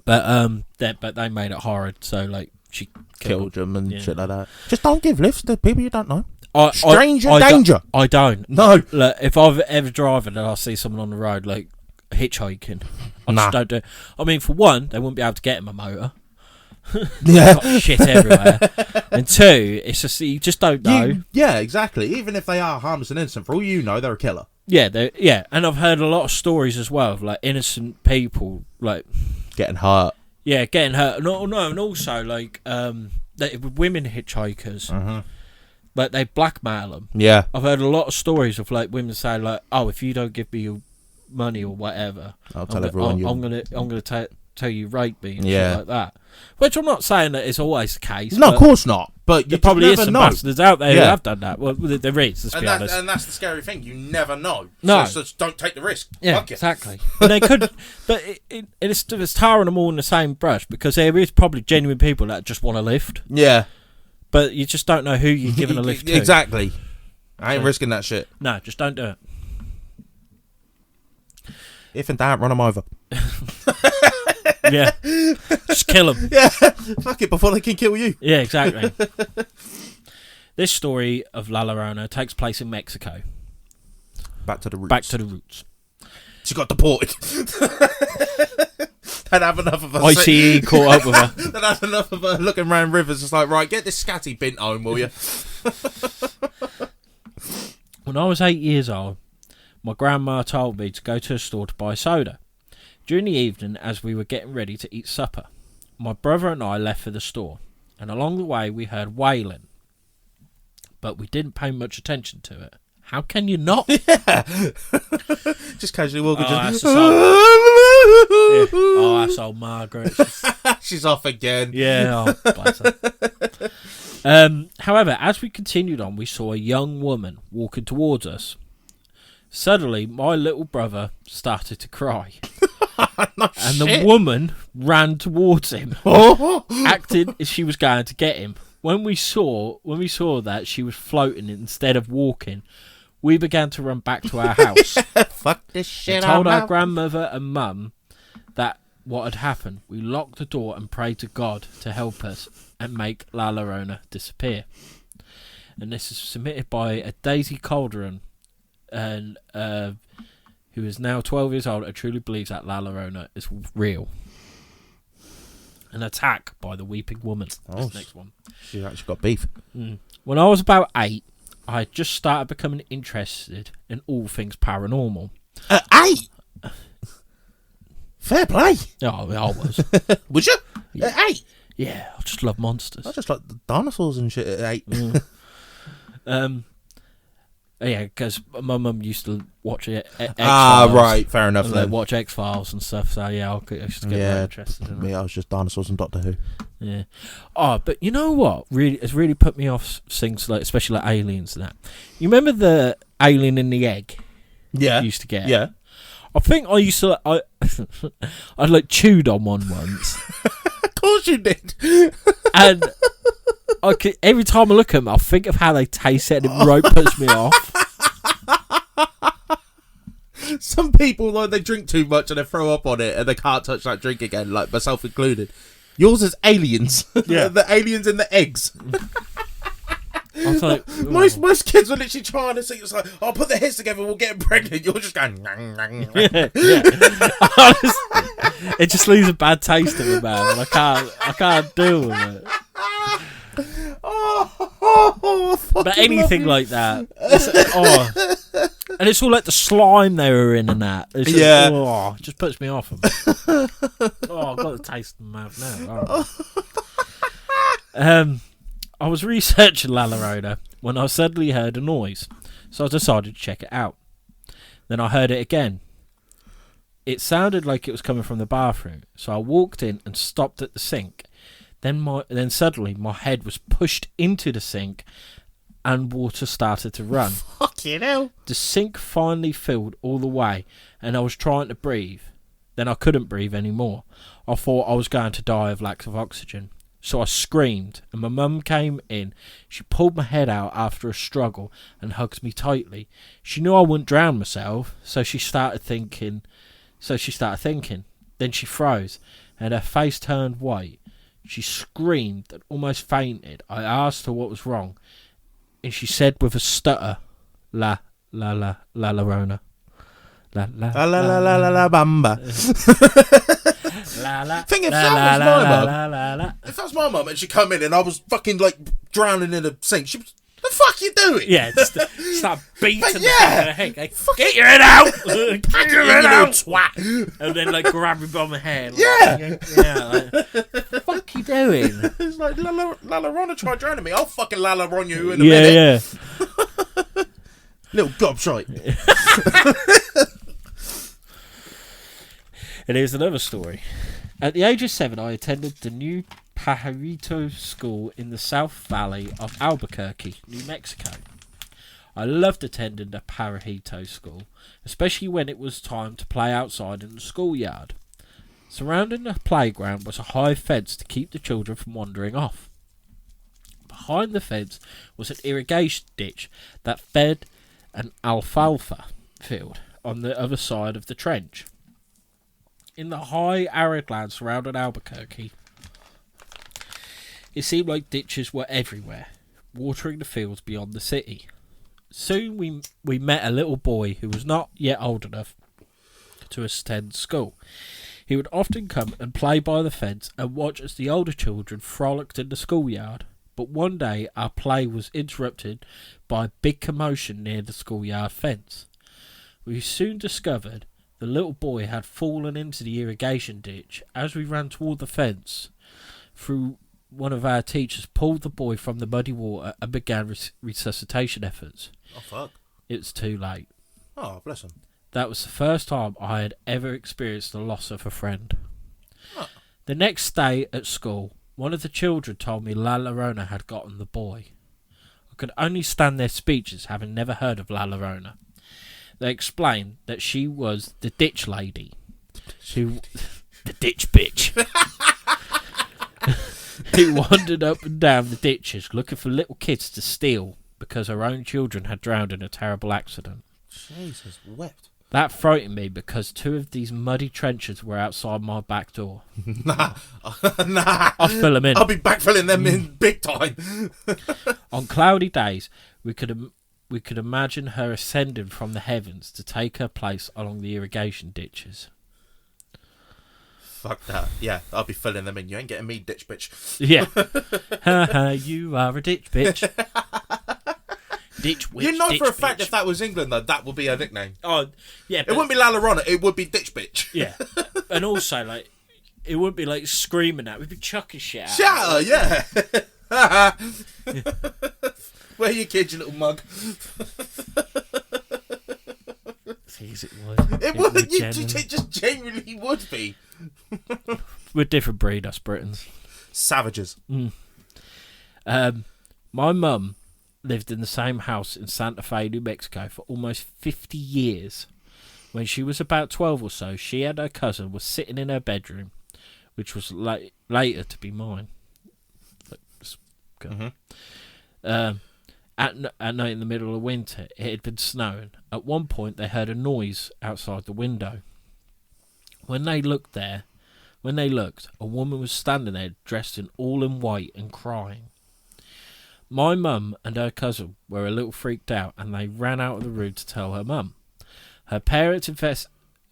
but they made it horrid, so like she Killed them and Yeah. shit like that. Just don't give lifts to people you don't know. I, Stranger I danger. I don't. No. Like, if I've ever driving and I see someone on the road like hitchhiking, I Nah. just don't do it. I mean, for one, they wouldn't be able to get in my motor. Yeah. Got shit everywhere. And two, it's just you just don't know. Yeah, exactly. Even if they are harmless and innocent, for all you know, they're a killer. Yeah, and I've heard a lot of stories as well of like innocent people like Getting hurt. getting hurt. No, and also like women hitchhikers, like they blackmail them. Yeah. I've heard a lot of stories of like women saying like, "Oh, if you don't give me your money or whatever, I'll tell everyone I'm gonna tell you rape me and Yeah. shit like that." Which I'm not saying that it's always the case. No, but of course not. But there you probably is never some know. bastards out there who Yeah. have done that. Well, there is. Let's be honest. And that's the scary thing. You never know. No. So just don't take the risk. Yeah, Fuck it. exactly. And they could, but it's tarring them all in the same brush because there is probably genuine people that just want a lift, Yeah. but you just don't know who you're giving a lift to. Exactly. I ain't So- risking that shit. No, just don't do it. If in doubt, run them over. Yeah, just kill them. Yeah. Fuck it before they can kill you. Yeah, exactly. This story of La Llorona takes place in Mexico. Back to the roots. Back to the roots. She got deported. They'd have enough of her. ICE caught up with her. They'd have enough of her looking round rivers. It's like, right, get this scatty bint home, will you? When I was 8 years old, my grandma told me to go to a store to buy soda. During the evening, as we were getting ready to eat supper, my brother and I left for the store, and along the way we heard wailing, but we didn't pay much attention to it. How can you not? Just casually walking. Oh, just... that's Oh, that's old Margaret. She's off again. Yeah, oh, bless her. However, as we continued on, we saw a young woman walking towards us. Suddenly, my little brother started to cry. And the woman ran towards him, acting as she was going to get him. When we saw that she was floating instead of walking, we began to run back to our house. Fuck this shit. We told our grandmother and mum that what had happened. We locked the door and prayed to God to help us and make La Llorona disappear. And this is submitted by a Daisy Calderon, and who is now 12 years old and truly believes that La Llorona is real. An Attack by the Weeping Woman. Oh, This next one. She actually got beef. When I was about 8, I had just started becoming interested in all things paranormal. 8? Fair play. Oh, I was. Was you? At 8? Yeah, I just love monsters. I just like the dinosaurs and shit at 8. Yeah, because my mum used to watch it. Right, fair enough. Then watch X-Files and stuff. So yeah, I used to get very interested in me. I was just dinosaurs and Doctor Who. Yeah. Oh, but you know what? Really, it's really put me off things like, especially like aliens and that. You remember the alien in the egg? Yeah. You used to get. Yeah. I think I used to. I like chewed on one once. Of course you did. And I could, every time I look at them, I think of how they taste it, and it right puts me off. Some people, like, they drink too much and they throw up on it and they can't touch that drink again, like myself included. Yours is aliens. Yeah. The aliens in the eggs. I was like, most kids are literally trying to say, it's like, I'll put their heads together, we'll get them pregnant. You're just going, yeah. Honestly, it just leaves a bad taste in my mouth, and I can't deal with it. But anything like that, and it's all like the slime they were in and that. It's just, it just puts me off. I've got the taste in my mouth now. I was researching La Llorona when I suddenly heard a noise, so I decided to check it out. Then I heard it again. It sounded like it was coming from the bathroom, so I walked in and stopped at the sink. Then suddenly my head was pushed into the sink and water started to run. Fucking hell. The sink finally filled all the way and I was trying to breathe. Then I couldn't breathe anymore. I thought I was going to die of lack of oxygen. So I screamed and my mum came in. She pulled my head out after a struggle and hugged me tightly. She knew I wouldn't drown myself, so she started thinking. Then she froze and her face turned white. She screamed and almost fainted. I asked her what was wrong, and she said with a stutter, La Llorona. La bamba. If that was my mum and she come in and I was fucking like drowning in a sink, she was, the fuck you doing? Yeah, just start beating the head. Like, get your head out! Get your head out! Twat! And then like grab me by my hair. Like, like, fuck you doing? It's like La Llorona tried drowning me. I'll fucking La Llorona you in a minute. Yeah. Little gobshite. And here's another story. At the age of 7, I attended the new Pajarito School in the South Valley of Albuquerque, New Mexico. I loved attending the Pajarito School, especially when it was time to play outside in the schoolyard. Surrounding the playground was a high fence to keep the children from wandering off. Behind the fence was an irrigation ditch that fed an alfalfa field on the other side of the trench. In the high arid land surrounding Albuquerque, it seemed like ditches were everywhere, watering the fields beyond the city. Soon we met a little boy who was not yet old enough to attend school. He would often come and play by the fence and watch as the older children frolicked in the schoolyard. But one day our play was interrupted by a big commotion near the schoolyard fence. We soon discovered the little boy had fallen into the irrigation ditch. As we ran toward the fence, one of our teachers pulled the boy from the muddy water and began resuscitation efforts. Oh, fuck. It was too late. Oh, bless him. That was the first time I had ever experienced the loss of a friend. Oh. The next day at school, one of the children told me La Llorona had gotten the boy. I could only stand their speeches, having never heard of La Llorona. They explained that she was the ditch lady. The ditch bitch. Who wandered up and down the ditches looking for little kids to steal because her own children had drowned in a terrible accident. Jesus wept. That frightened me because 2 of these muddy trenches were outside my back door. Nah. I'll fill them in. I'll be backfilling them in big time. On cloudy days, we could imagine her ascending from the heavens to take her place along the irrigation ditches. Fuck that. Yeah, I'll be filling them in. You ain't getting me, ditch bitch. Yeah. Ha, you are a ditch bitch. Ditch witch. You know for a bitch. fact if that was England, though, that would be her nickname. Oh, yeah. It wouldn't be La Llorona, it would be ditch bitch. Yeah. And also, like, it wouldn't be like screaming at. We'd be chucking shit out. Shatter, yeah. Where are your kids, you little mug? Jeez, it would. It would. It just genuinely would be. We're a different breed, us Britons. Savages. My mum lived in the same house in Santa Fe, New Mexico for almost 50 years. When she was about 12 or so, she and her cousin were sitting in her bedroom, which was later to be mine. At night in the middle of winter, it had been snowing. At one point, they heard a noise outside the window. When they looked, a woman was standing there dressed all in white and crying. My mum and her cousin were a little freaked out, and they ran out of the room to tell her mum. Her parents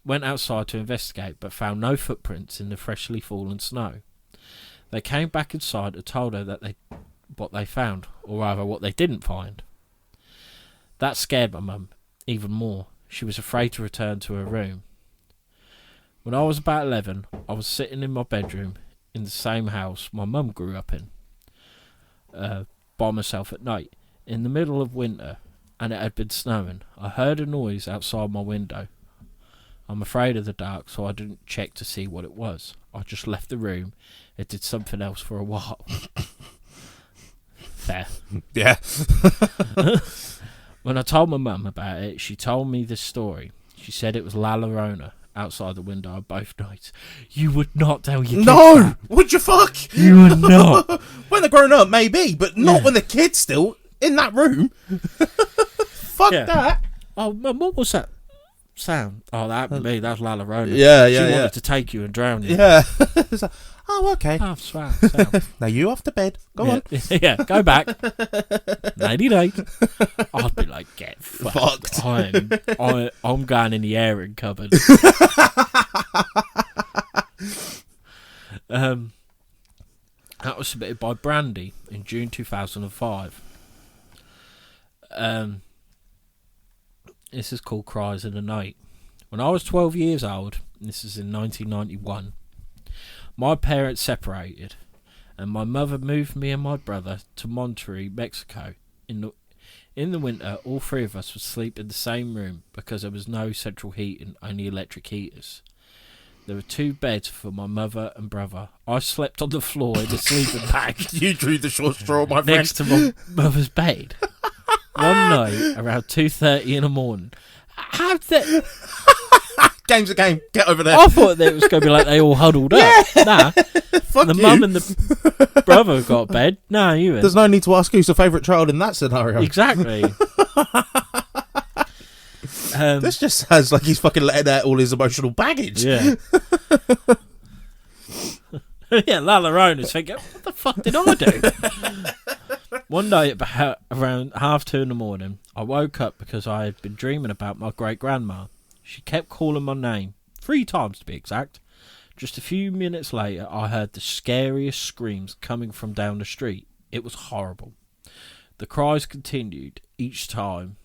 went outside to investigate, but found no footprints in the freshly fallen snow. They came back inside and told her what they found, or rather what they didn't find. That scared my mum even more. She was afraid to return to her room. When I was about 11, I was sitting in my bedroom in the same house my mum grew up in, by myself at night, in the middle of winter, and it had been snowing. I heard a noise outside my window. I'm afraid of the dark, so I didn't check to see what it was. I just left the room. It did something else for a while. Fair. Yeah. When I told my mum about it, she told me this story. She said it was La Llorona outside the window both nights. You would not tell your kids that. Would you fuck? You would not. When they're grown up, maybe, but not when the kid's still in that room. Fuck that. Oh, Mum, what was that sound? Oh, that me. That's La Llorona. Yeah, She wanted to take you and drown you. Yeah. It's like, oh, okay. Oh, sound. Now you off to bed. Go on. Yeah, go back. Nighty night. I'd be like, get fucked. I'm going in the airing cupboard. That was submitted by Brandy in June 2005. This is called Cries in the Night. When I was 12 years old, and this is in 1991, my parents separated, and my mother moved me and my brother to Monterrey, Mexico. In the winter, all three of us would sleep in the same room because there was no central heating, only electric heaters. There were 2 beds for my mother and brother. I slept on the floor in the sleeping bag. You drew the short straw, my friend. Next to my mother's bed. One night, around 2:30 in the morning. Game's a game. Get over there. I thought that it was going to be like they all huddled up. Nah. Fuck The you. mum and the brother got bed. Nah, you in. There's no need to ask who's the favourite child in that scenario. Exactly. This just sounds like he's fucking letting out all his emotional baggage. Yeah. Yeah, La Llorona's thinking, what the fuck did I do? One day at around 2:30 in the morning, I woke up because I had been dreaming about my great-grandma. She kept calling my name, 3 times to be exact. Just a few minutes later, I heard the scariest screams coming from down the street. It was horrible. The cries continued each time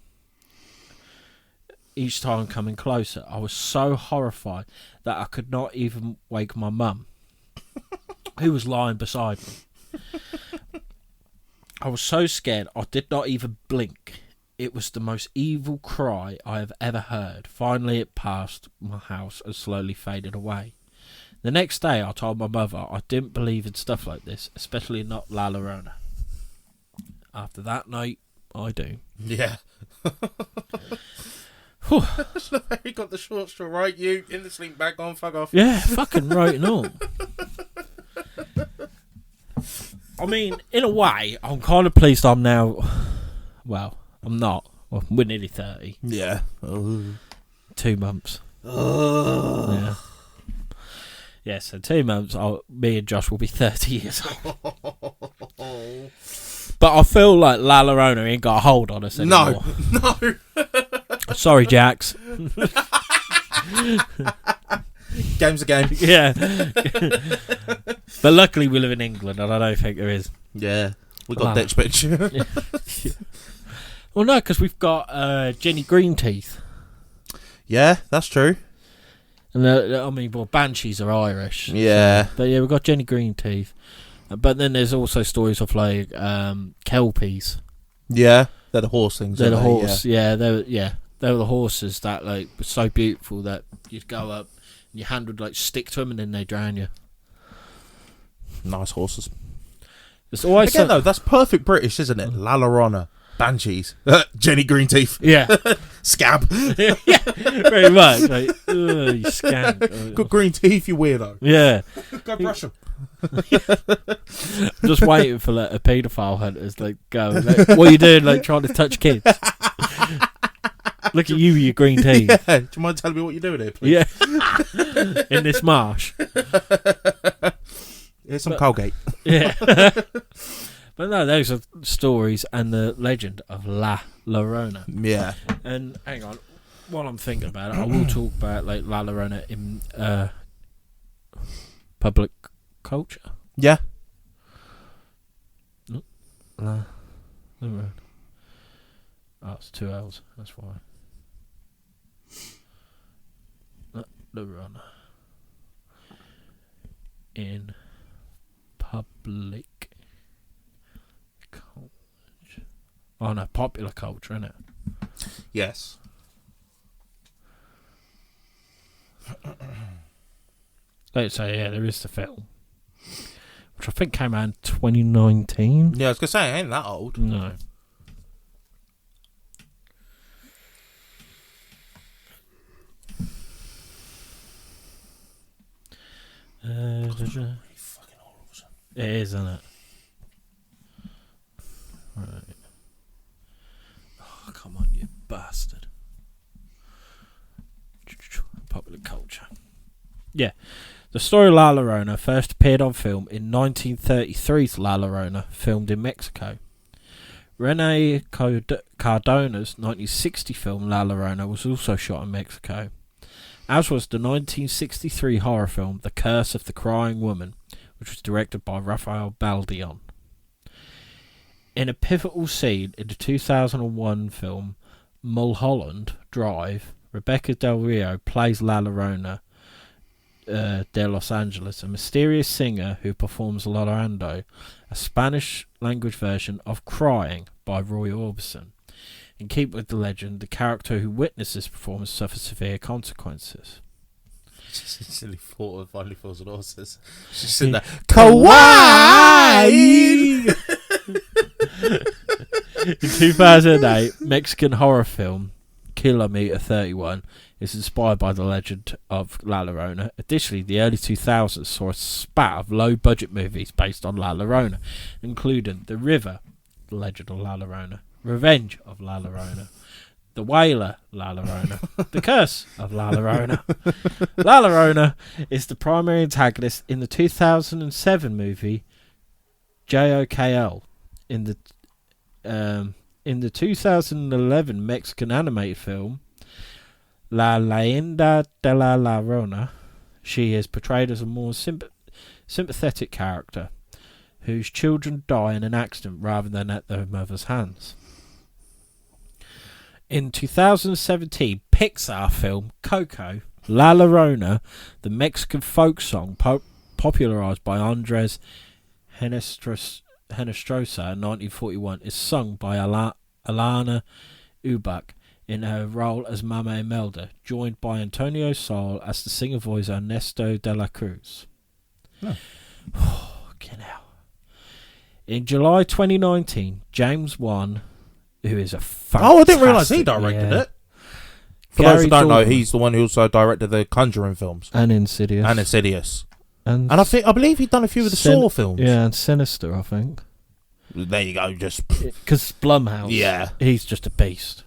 coming closer. I was so horrified that I could not even wake my mum, who was lying beside me. I was so scared I did not even blink. It was the most evil cry I have ever heard. Finally it passed my house and slowly faded away. The next day I told my mother I didn't believe in stuff like this, especially not La Llorona. After that night, I do. Yeah. He got the short straw right, you in the sleep bag, on, fuck off. Yeah, fucking right and all. I mean, in a way, I'm kind of pleased I'm now... Well, I'm not. Well, we're nearly 30. Yeah. 2 months. Yeah. Yeah, so 2 months, me and Josh will be 30 years old. But I feel like La Llorona ain't got a hold on us anymore. No. Sorry, Jax. Game's a game. Yeah. But luckily we live in England, and I don't think there is. Yeah. We got ditch bitch. Well, no, because we've got Jenny Greenteeth. Yeah, that's true. And well, Banshees are Irish. Yeah. So, but yeah, we've got Jenny Greenteeth. But then there's also stories of like Kelpies. Yeah, they're the horse things. They're the horse. Yeah, they were the horses that like were so beautiful that you'd go up and your hand would like stick to them and then they drown you. Nice horses. It's always again though. That's perfect British, isn't it? La Llorona, Banshees, Jenny Greenteeth. Yeah, scab. Yeah, very much. Like, you skank. Got green teeth, you weirdo. Yeah, go brush them. I'm just waiting for like a paedophile hunters like go. Like, what are you doing? Like trying to touch kids? Look at you with your green teeth. Yeah. Do you mind telling me what you're doing here, please? Yeah. In this marsh. Here's some Colgate. Yeah. But no, those are stories and the legend of La Llorona. Yeah. And hang on, while I'm thinking about it, I will talk about like La Llorona in public culture. Yeah. La Llorona. Oh, it's 2 L's. That's why. La Llorona. In public culture. Oh no, popular culture, innit? Yes. Let's say, yeah, there is the film, which I think came out in 2019. Yeah, I was gonna say, it ain't that old. No. Fucking horrible. It is, isn't it? Right. Oh, come on, you bastard. Popular culture. Yeah. The story of La Llorona first appeared on film in 1933's La Llorona, filmed in Mexico. Rene Cardona's 1960 film La Llorona was also shot in Mexico, as was the 1963 horror film The Curse of the Crying Woman, which was directed by Rafael Baldeón. In a pivotal scene in the 2001 film Mulholland Drive, Rebecca Del Rio plays La Llorona de Los Angeles, a mysterious singer who performs Llorando, a Spanish-language version of Crying by Roy Orbison. In keeping with the legend, the character who witnessed this performance suffers severe consequences. Just a silly thought of Only Fools and Horses. She's sitting there, Kawaii! In 2008, Mexican horror film Kilometer 31 is inspired by the legend of La Llorona. Additionally, the early 2000s saw a spat of low-budget movies based on La Llorona, including The River, The Legend of La Llorona, Revenge of La Llorona, The Wailer, La Llorona, The Curse of La Llorona. La Llorona is the primary antagonist in the 2007 movie JOKL. In the 2011 Mexican animated film La Leyenda de la Llorona, she is portrayed as a more sympathetic character whose children die in an accident rather than at their mother's hands. In 2017 Pixar film Coco, La Llorona, the Mexican folk song popularized by Andres Henestrosa in 1941, is sung by Alana Ubach in her role as Mama Imelda, joined by Antonio Sol as the singer voice Ernesto de la Cruz. Fucking hell. In July 2019, James Wan, who is a fantastic... Oh, I didn't realise he directed it. For those who don't know, he's the one who also directed the Conjuring films. And Insidious. And I believe he'd done a few of the Saw films. Yeah, and Sinister, I think. There you go, just... Because Blumhouse, yeah, he's just a beast.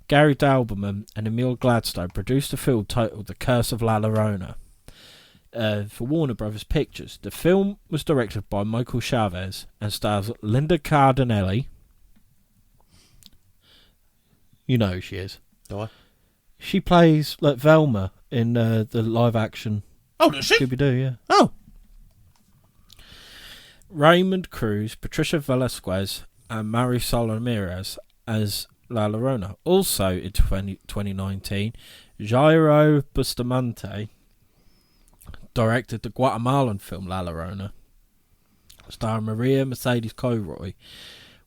Gary Dalberman and Emil Gladstone produced a film titled The Curse of La Llorona for Warner Brothers Pictures. The film was directed by Michael Chavez and stars Linda Cardinelli. You know who she is. Do I? She plays like Velma in the live action Oh, does she? Scooby-Doo, yeah. Oh. Raymond Cruz, Patricia Velasquez, and Marisol Ramirez as La Llorona. Also in 2019, Jairo Bustamante directed the Guatemalan film La Llorona, starring Maria Mercedes Coyroy,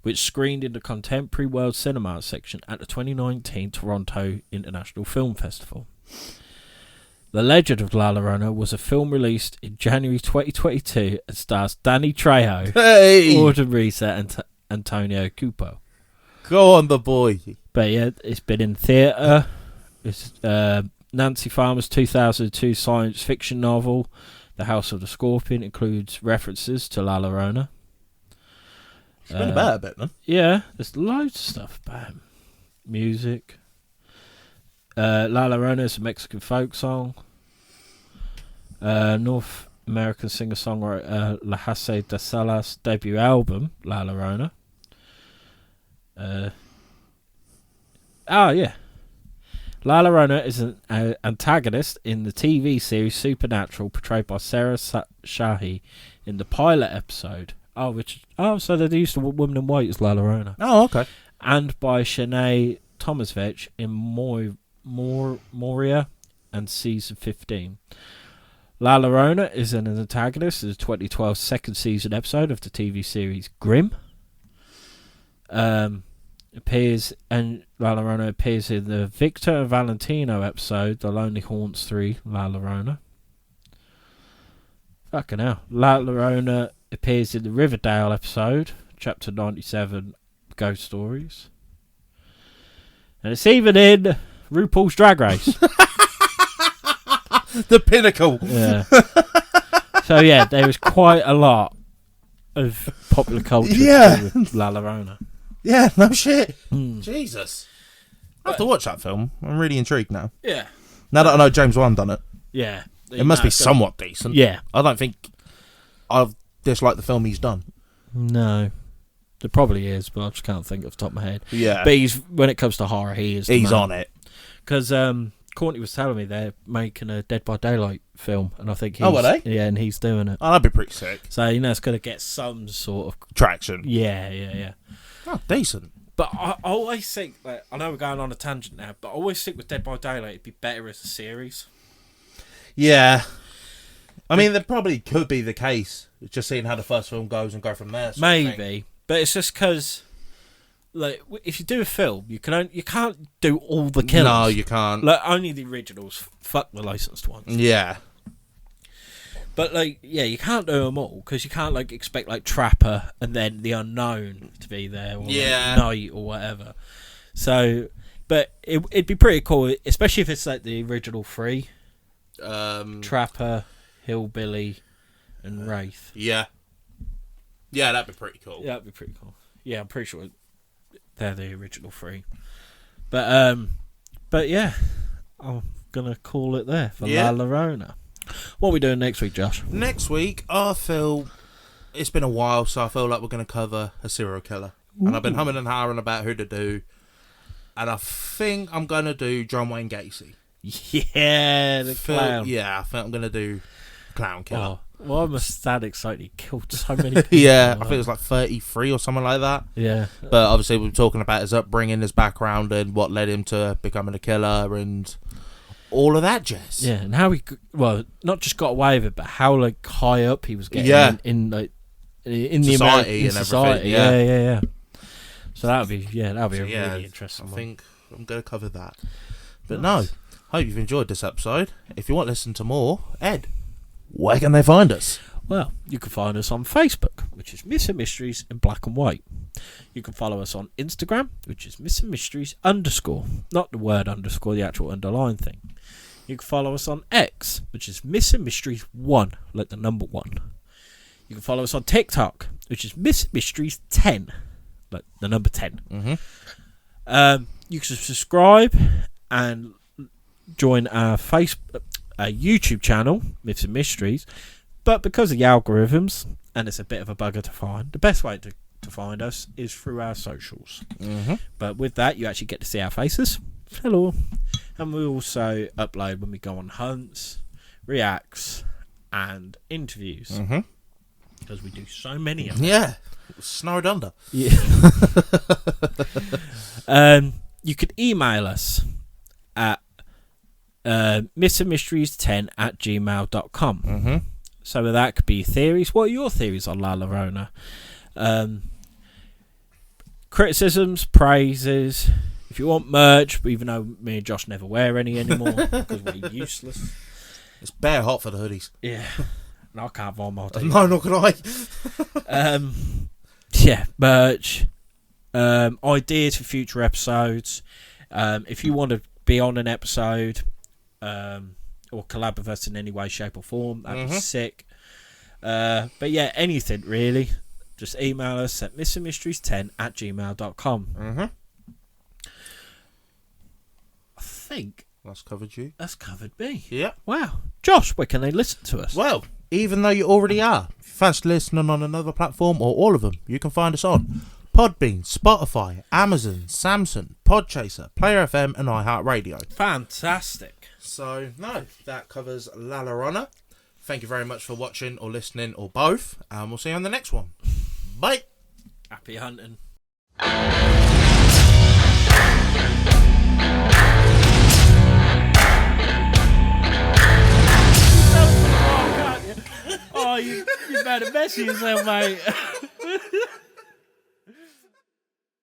which screened in the Contemporary World Cinema section at the 2019 Toronto International Film Festival. The Legend of La Llorona was a film released in January 2022 and stars Danny Trejo, Gordon Risa, and Antonio Cupo. Go on, the boy. But yeah, it's been in theatre. It's Nancy Farmer's 2002 science fiction novel, The House of the Scorpion, includes references to La Llorona. It's been about a bit, man. Yeah, there's loads of stuff about him. Music. La Llorona is a Mexican folk song. North American singer-songwriter La Hace de Salas' debut album, La Llorona. Yeah. La Llorona is an antagonist in the TV series Supernatural, portrayed by Sarah Shahi in the pilot episode. So they used the Woman in White as La Llorona. Oh, okay. And by Shanae Tomasvich in Moria and season 15. La Llorona is an antagonist in the 2012 second season episode of the TV series Grimm. La Llorona appears in the Victor and Valentino episode The Lonely Haunts 3 La Llorona. Fucking hell. La Llorona appears in the Riverdale episode chapter 97 Ghost Stories. And it's even in RuPaul's Drag Race. The pinnacle. Yeah. So yeah, there is quite a lot of popular culture with La Llorona. Yeah, no shit. Jesus. I have to watch that film. I'm really intrigued now. Yeah. Now that I know James Wan done it. Yeah. It must be somewhat decent. Yeah. I don't think I've disliked the film he's done. No. There probably is, but I just can't think off the top of my head. Yeah. But when it comes to horror, he's on it. Because Courtney was telling me they're making a Dead by Daylight film, and I think were they? Yeah, and he's doing it. Oh, that'd be pretty sick. So, it's going to get some sort of traction. Yeah. Oh, decent. But I always think, I know we're going on a tangent now, but I always think with Dead by Daylight, it'd be better as a series. Yeah. I mean, there probably could be the case. Just seeing how the first film goes and go from there. Maybe. But it's just because, if you do a film, you can't do all the killers. No, you can't. Only the originals. Fuck the licensed ones. Yeah. But, you can't do them all, because you can't, expect, Trapper and then the Unknown to be there, or Night, or whatever. So, but it'd be pretty cool, especially if it's, the original three. Trapper, Hillbilly, and Wraith. Yeah. Yeah, that'd be pretty cool. Yeah, that'd be pretty cool. Yeah, I'm pretty sure they're the original three. But yeah, I'm going to call it there for La Llorona. What are we doing next week, Josh? Next week, I feel it's been a while, so I feel like we're going to cover a serial killer. Ooh. And I've been humming and hawing about who to do. And I think I'm going to do John Wayne Gacy. Yeah, the clown. Yeah, I think I'm going to do Clown Killer. Oh, well, I'm sad excited. He killed so many people. Yeah, I think it was 33 or something like that. Yeah. But obviously we're talking about his upbringing, his background, and what led him to becoming a killer, and all of that jazz. Yeah, and how he, not just got away with it, but how high up he was getting in society the everything. Yeah. So that'll be really interesting. I think I'm going to cover that. But nice. No, hope you've enjoyed this episode. If you want to listen to more, Ed, where can they find us? Well, you can find us on Facebook, which is Missing Mysteries in black and white. You can follow us on Instagram, which is Missing Mysteries _, not the word underscore, the actual underline thing. You can follow us on X, which is Missing Mysteries 1, like the number 1. You can follow us on TikTok, which is Missing Mysteries 10, like the number 10. Mm-hmm. You can subscribe and join our YouTube channel, Myths and Mysteries, but because of the algorithms, and it's a bit of a bugger to find, the best way to find us is through our socials. Mm-hmm. But with that, you actually get to see our faces. Hello. And we also upload when we go on hunts, reacts, and interviews. Mm-hmm. Because we do so many of them. Yeah. Snowed under. Yeah. You could email us at mythsandmysteries10@gmail.com. Mm-hmm. So that could be theories. What are your theories on La Llorona? Criticisms, praises. If you want merch, even though me and Josh never wear any anymore because we're useless. It's bare hot for the hoodies. Yeah. And I can't buy more. No, nor can I. Yeah, merch. Ideas for future episodes. If you want to be on an episode or collab with us in any way, shape or form, that'd be sick. But yeah, anything really. Just email us at mythsandmysteries10@gmail.com. Mm-hmm. I think That's covered you. that's covered me. Yeah. Wow. Josh, where can they listen to us? Well, even though you already are, if you fancy listening on another platform or all of them, you can find us on Podbean, Spotify, Amazon, Samsung, Podchaser, Player FM, and iHeartRadio. Fantastic. So, no, that covers La Llorona. Thank you very much for watching or listening or both, and we'll see you on the next one. Bye. Happy hunting. Oh, you made a mess of yourself, mate.